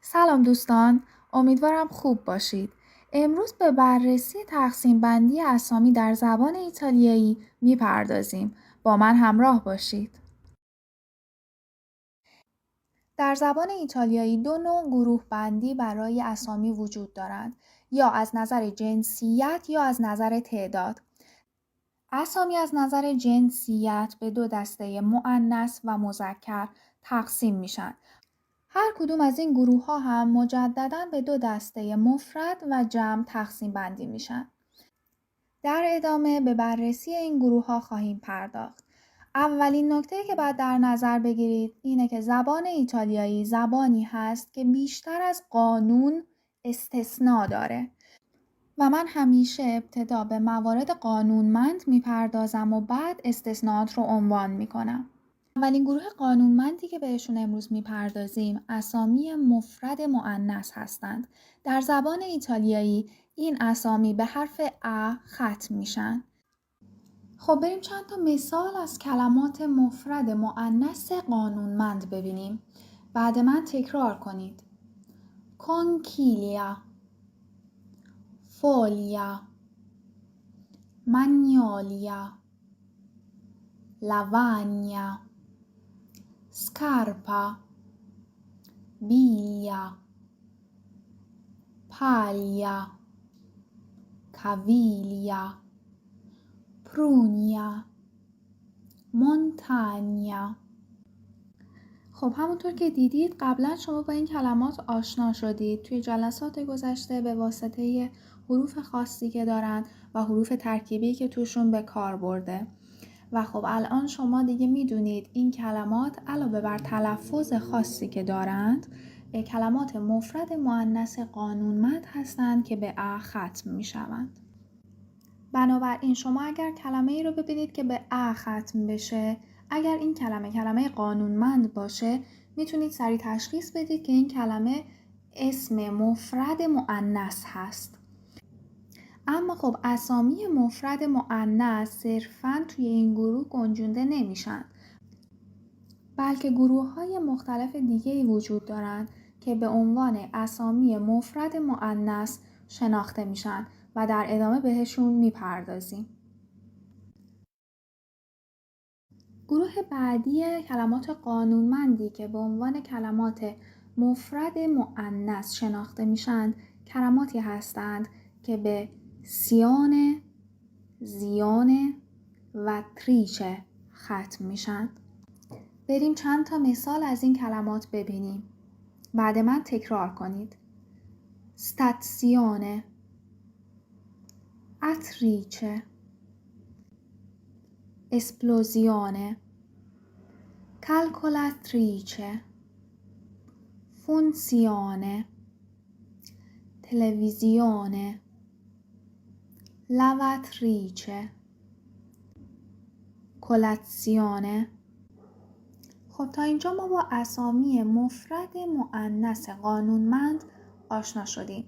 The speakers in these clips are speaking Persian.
سلام دوستان، امیدوارم خوب باشید. امروز به بررسی تقسیم بندی اسامی در زبان ایتالیایی میپردازیم. با من همراه باشید. در زبان ایتالیایی دو نوع گروه بندی برای اسامی وجود دارند، یا از نظر جنسیت یا از نظر تعداد. اسامی از نظر جنسیت به دو دسته مؤنث و مذکر تقسیم میشن. هر کدوم از این گروه ها هم مجدداً به دو دسته مفرد و جمع تقسیم بندی میشن. در ادامه به بررسی این گروه ها خواهیم پرداخت. اولین نکته که باید در نظر بگیرید اینه که زبان ایتالیایی زبانی هست که بیشتر از قانون استثناء داره و من همیشه ابتدا به موارد قانونمند میپردازم و بعد استثناءات رو عنوان میکنم. اولین گروه قانونمندی که بهشون امروز میپردازیم اسامی مفرد مؤنث هستند. در زبان ایتالیایی این اسامی به حرف ا ختم میشن. خب بریم چند تا مثال از کلمات مفرد مؤنث قانونمند ببینیم. بعد من تکرار کنید. کنکیلیا، فولیا، مانیولیا، lavagna, scarpa, biglia, paglia, caviglia, prugna, montagna. خب همونطور که دیدید قبلا شما با این کلمات آشنا شدید. توی جلسات گذشته به واسطه حروف خاصی که دارن و حروف ترکیبی که توشون به کار برده. و خب الان شما دیگه میدونید این کلمات علاوه بر تلفظ خاصی که دارند کلمات مفرد مؤنث قانونمند هستند که به ا ختم میشوند. بنابراین شما اگر کلمه ای رو ببینید که به ا ختم بشه، اگر این کلمه قانونمند باشه، میتونید سریع تشخیص بدید که این کلمه اسم مفرد مؤنث هست. اما خب اسامی مفرد مؤنث صرفاً توی این گروه گنجونده نمیشن، بلکه گروه‌های مختلف دیگه‌ای وجود دارند که به عنوان اسامی مفرد مؤنث شناخته میشن و در ادامه بهشون میپردازیم. گروه بعدی کلمات قانونمندی که به عنوان کلمات مفرد مؤنث شناخته میشن کلماتی هستند که به سیانه، زیانه و تریچه ختم میشن. بریم چند تا مثال از این کلمات ببینیم. بعد من تکرار کنید. stazione, attrice, esplosione, calcolatrice, funzione, televisione, lavatrice, colazione. خب تا اینجا ما با اسامی مفرد مؤنث قانونمند آشنا شدیم.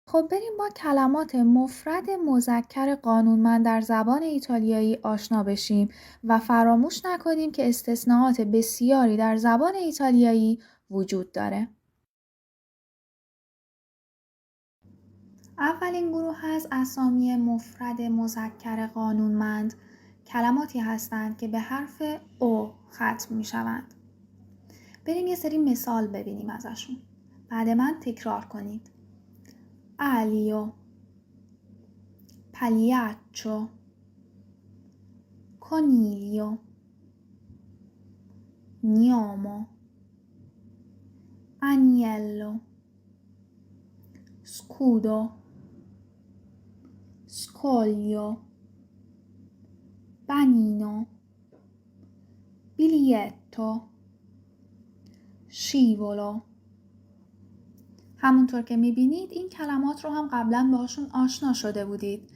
خب بریم با کلمات مفرد مذکر قانونمند در زبان ایتالیایی آشنا بشیم و فراموش نکنیم که استثناءات بسیاری در زبان ایتالیایی وجود داره. اولین گروه از اسامی مفرد مذکر قانونمند کلماتی هستند که به حرف او ختم می شوند. بریم یه سری مثال ببینیم ازشون. بعد من تکرار کنید. aglio, pagliaccio, coniglio, gnomo, agnello, scudo, scoglio, panino, biglietto, scivolo. همونطور که میبینید این کلمات رو هم قبلا باشون آشنا شده بودید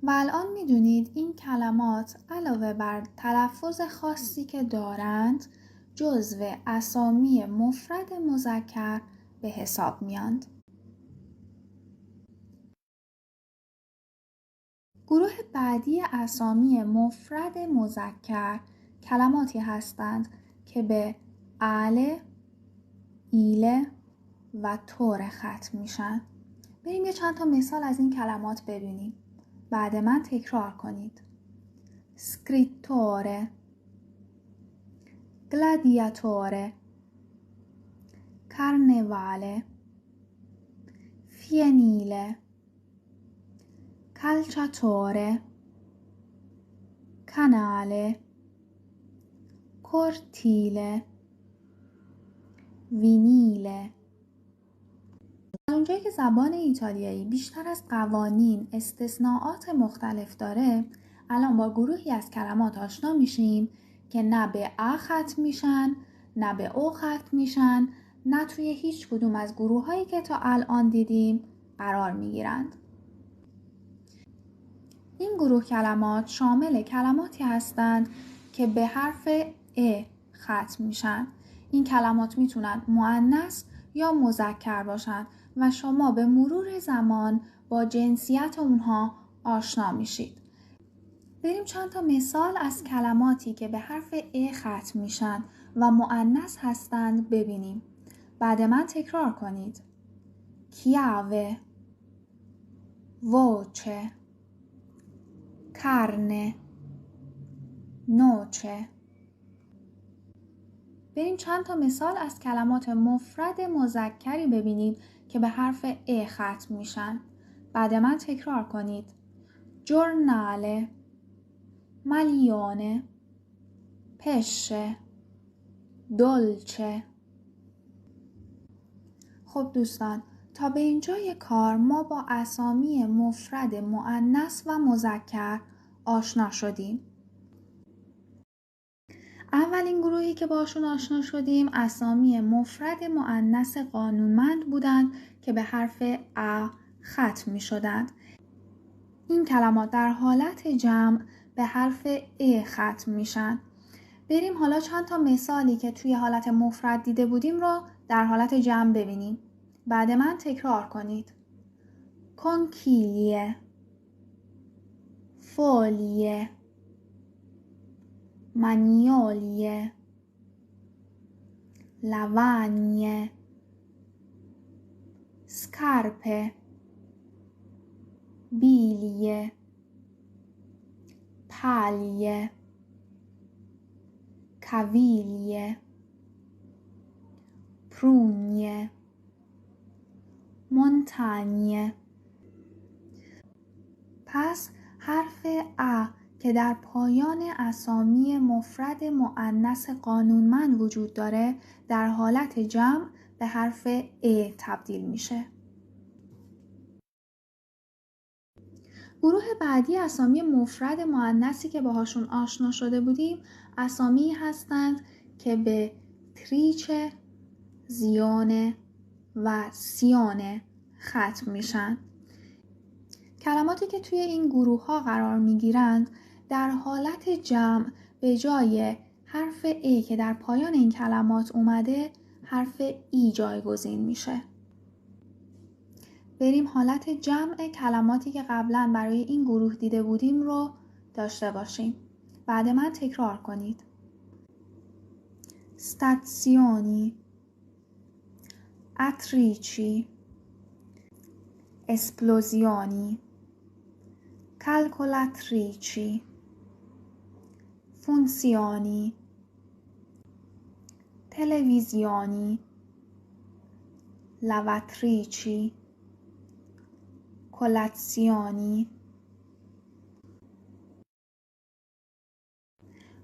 و الان میدونید این کلمات علاوه بر تلفظ خاصی که دارند جزو اسامی مفرد مذکر به حساب میاند. گروه بعدی اسامی مفرد مذکر کلماتی هستند که به اله، ایله و تور ختم میشن. بریم یه چند تا مثال از این کلمات ببینیم. بعد من تکرار کنید. scrittore، gladiatore، carnevale، fienile، calciatore، canale، cortile، vinile. اونجایی که زبان ایتالیایی بیشتر از قوانین استثناءات مختلف داره، الان با گروهی از کلمات آشنا میشیم که نه به ا ختم میشن، نه به او ختم میشن، نه توی هیچ کدوم از گروهایی که تا الان دیدیم قرار میگیرند. این گروه کلمات شامل کلماتی هستند که به حرف ا ختم میشن. این کلمات میتونن مؤنث یا مذکر باشن و شما به مرور زمان با جنسیت اونها آشنا میشید. بریم چند تا مثال از کلماتی که به حرف ا ختم میشن و مؤنث هستند ببینیم. بعد من تکرار کنید. chiave، voce، carne، noce. بریم چند تا مثال از کلمات مفرد مذکری ببینیم که به حرف ا ختم میشن. بعد من تکرار کنید. giornale، maglione، pesce، dolce. خب دوستان، تا به اینجای کار ما با اسامی مفرد مؤنث و مذکر آشنا شدیم. اولین گروهی که باشون آشنا شدیم اسامی مفرد مؤنث قانونمند بودند که به حرف ا ختم می شدند. این کلمات در حالت جمع به حرف ا ختم میشن. بریم حالا چند تا مثالی که توی حالت مفرد دیده بودیم رو در حالت جمع ببینیم. بعد من تکرار کنید. conchiglie، folie، magnolie، lavagne، scarpe، bilie، paglie، caviglie، prugne، montagne. پس حرف ا که در پایان اسامی مفرد مؤنث قانونمند وجود داره در حالت جمع به حرف ا تبدیل میشه. گروه بعدی اسامی مفرد مؤنثی که باهاشون آشنا شده بودیم اسامی هستند که به تریچه، زیانه و سیانه ختم میشن. کلماتی که توی این گروه ها قرار میگیرند در حالت جمع به جای حرف ای که در پایان این کلمات اومده حرف ای جایگزین میشه. بریم حالت جمع کلماتی که قبلا برای این گروه دیده بودیم رو داشته باشیم. بعد من تکرار کنید. stazioni، attrici، esplosioni، calcolatrici، funzioni، televisioni، lavatrici، colazioni.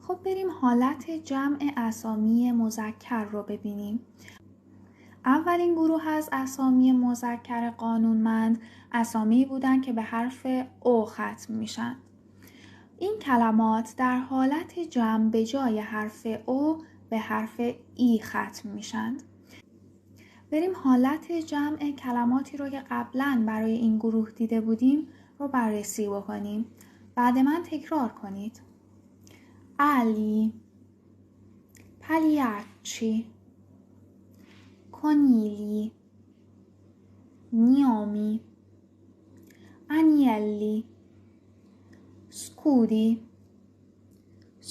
خب بریم حالت جمع اسامی مذکر رو ببینیم. اولین گروه از اسامی مذکر قانونمند اسامی بودن که به حرف او ختم میشن. این کلمات در حالت جمع به جای حرف او به حرف ای ختم میشن. بریم حالت جمع کلماتی رو که قبلا برای این گروه دیده بودیم رو بررسی بکنیم. بعد من تکرار کنید. ali، pagliacci، conigli، gnomi، agnelli، scudi،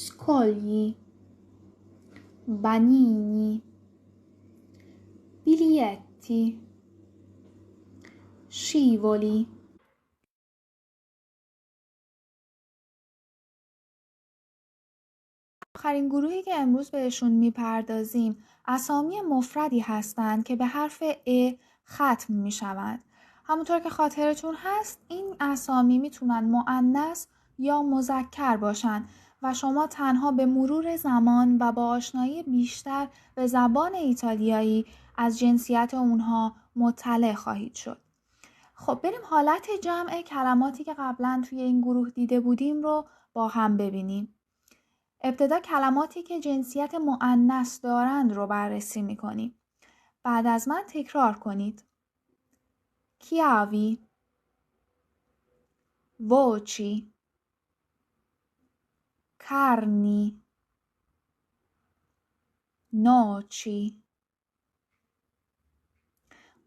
scogli، banini، biglietti scivoli. آخرین گروهی که امروز بهشون میپردازیم اسامی مفردی هستند که به حرف ا ختم میشوند. همونطور که خاطرتون هست این اسامی میتونن مؤنث یا مذکر باشن و شما تنها به مرور زمان و با آشنایی بیشتر به زبان ایتالیایی از جنسیت اونها مطلع خواهید شد. خب بریم حالت جمع کلماتی که قبلا توی این گروه دیده بودیم رو با هم ببینیم. ابتدا کلماتی که جنسیت مؤنث دارند رو بررسی می‌کنیم. بعد از من تکرار کنید. chiavi، voci، carni، noci.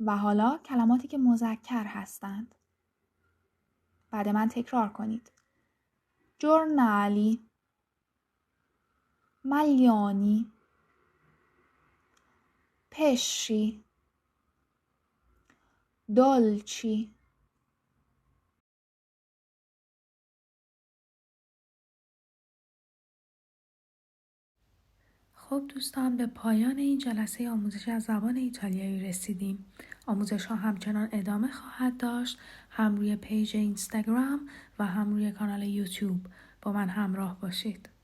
و حالا کلماتی که مذکر هستند. بعد من تکرار کنید. giornali، maglioni، pesci، dolci. خب دوستان به پایان این جلسه آموزش از زبان ایتالیایی رسیدیم. آموزش ها همچنان ادامه خواهد داشت، هم روی پیج اینستاگرام و هم روی کانال یوتیوب. با من همراه باشید.